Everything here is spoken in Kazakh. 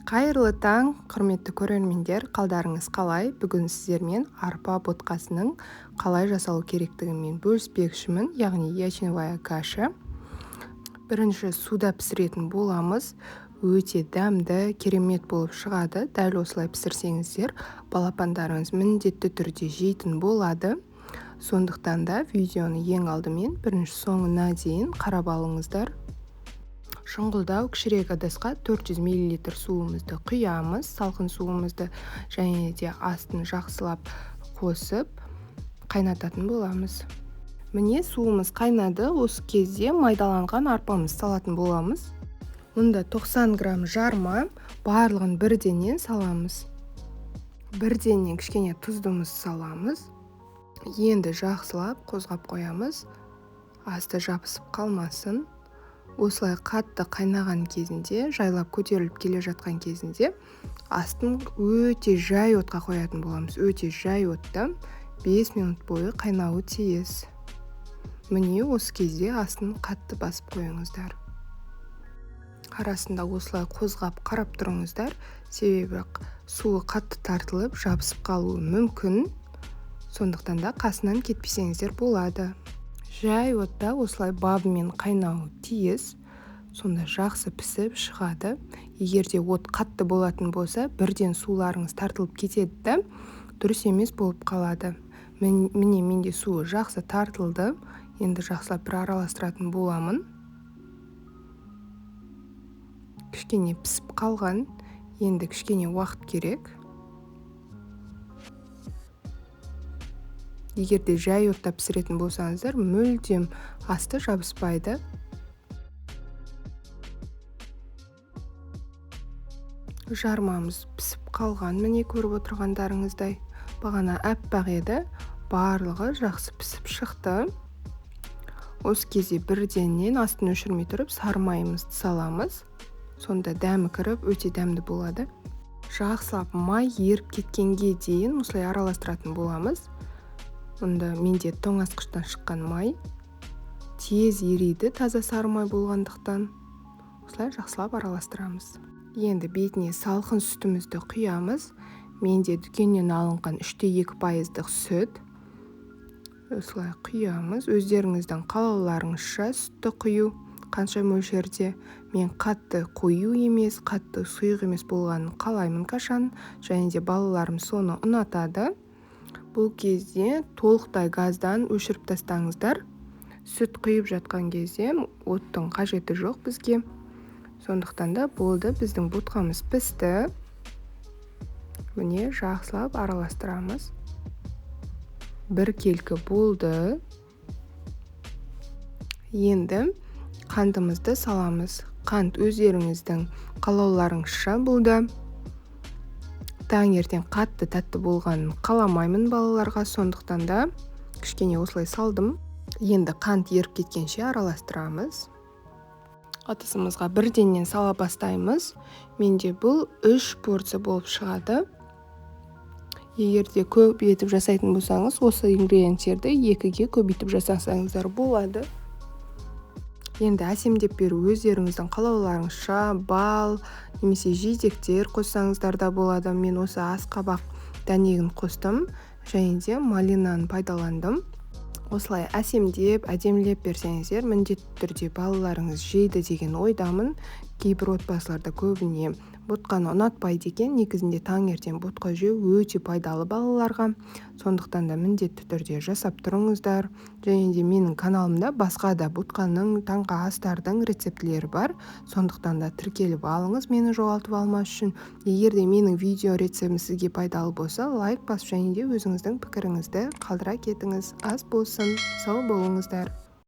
Қайырлы таң, құрметті көрермендер, қалдарыңыз қалай? Бүгін сіздермен арпа ботқасының қалай жасалу керектігімен бөліспекшімін, яғни ячневая каша. Бірінші суда пісіретін боламыз. Өте дәмді, керемет болып шығады. Дәл осылай пісірсеңіздер, балапандарыңыз міндетті түрде жейтін болады. Сондықтан да видеоны ең алдымен бірінші соңына дейін қарап алыңыздар. Шұңғылдау кішірек ыдысқа 400 мл суымызды құямыз, салқын суымызды, және де астын жақсылап қосып қайнататын боламыз. Міне суымыз қайнады, осы кезде майдаланған арпамыз салатын боламыз. Мұнда 90 грамм жарма, барлығын бірденен саламыз. Бірденен кішкене тұздымыз саламыз. Енді жақсылап қозғап қоямыз, асты жабысып қалмасын. Осылай қатты қайнаған кезінде, жайлап көтеріліп келе жатқан кезінде, астын өте жай отқа қоятын боламыз. Өте жай отта 5 минут бойы қайнауы тиіс. Міне осы кезде астын қатты басып қойыңыздар. Арасында осылай қозғап қарап тұрыңыздар, себебі суы қатты тартылып жабысып қалуы мүмкін. Сондықтан да қасынан кетпесеңіздер болады. Жай отта осылай бабымен қайнауы тиіс. Сонда жақсы пісіп шығады. Егерде от қатты болатын болса, бірден суларыңыз тартылып кетеді да, дұрыс емес болып қалады. Міне менде суы жақсы тартылды. Енді жақсылап бір араластыратын боламын. Кішкене пісіп қалған. Енді кішкене уақыт керек. Егерде жай отта пісіретін болсаңыздар, мүлдем асты жабыспайды. Жармамыз пісіп қалған, міне көріп отырғандарыңыздай. Бағана әппақ еді, барлығы жақсы пісіп шықты. Осы кезде бірденнен астын өшірмей тұрып сары майымызды саламыз. Сонда дәмі кіріп, өте дәмді болады. Жақсылап май еріп кеткенге дейін осылай араластыратын боламыз. Мұнда менде тоңазытқыштан шыққан май. Тез ериді, таза сары май болғандықтан. Осылай жақсылап араластырамыз. Енді бетіне салқын сүтімізді құямыз. Менде дүкеннен алынған 3,2% сүт. Осылай құямыз. Өздеріңіздің қалауларыңызша сүтті құю қанша мөлшерде. Мен қатты қою емес, қатты сұйық емес болғанын қалаймын кашан, және де балаларым соны ұнатады. Бұл кезде толықтай газдан өшіріп тастаңыздар. Сүт құйып жатқан кезде оттың қажеті жоқ бізге. Сондықтан да болды, біздің ботқамыз пісті. Міне жақсылап араластырамыз. Бір келкі болды. Енді қантымызды саламыз. Қант өздеріңіздің қалауларыңызша болды. Таңертең қатты тәтті болғанын қаламаймын балаларға, сондықтан да кішкене осылай салдым. Енді қант еріп кеткенше араластырамыз. Атысымызға бірденен сала бастаймыз. Менде бұл 3 порция болып шығады. Егерде көп етіп жасайтын болсаңыз, осы ингредиенттерді 2-ге көбейтіп жасасаңыздар болады. Енді әсемдеп беру өздеріңіздің қалауларыңызша бал немесе жидектер қоссаңыздар да болады. Мен осы асқабақ дәнегін қостым, және де малинаны пайдаландым. Осылай әсемдеп, әдемілеп берсеңіздер, міндетті түрде балаларыңыз жейді деген ойдамын. Кейбір отбасыларда көбіне ботқаны ұнатпайды екен, негізінде таңертең ботқа жеу өте пайдалы балаларға. Сондықтан да міндетті түрде жасап тұрыңыздар. Және де менің каналымда басқа да ботқаның, таңғы астардың рецептілері бар. Сондықтан да тіркеліп алыңыз, мені жоғалтып алмас үшін. Егер де менің видео рецептім сізге пайдалы болса, лайк басып, және де өзіңіздің пікіріңізді қалдыра кетіңіз. Ас болсын, сау болыңыздар.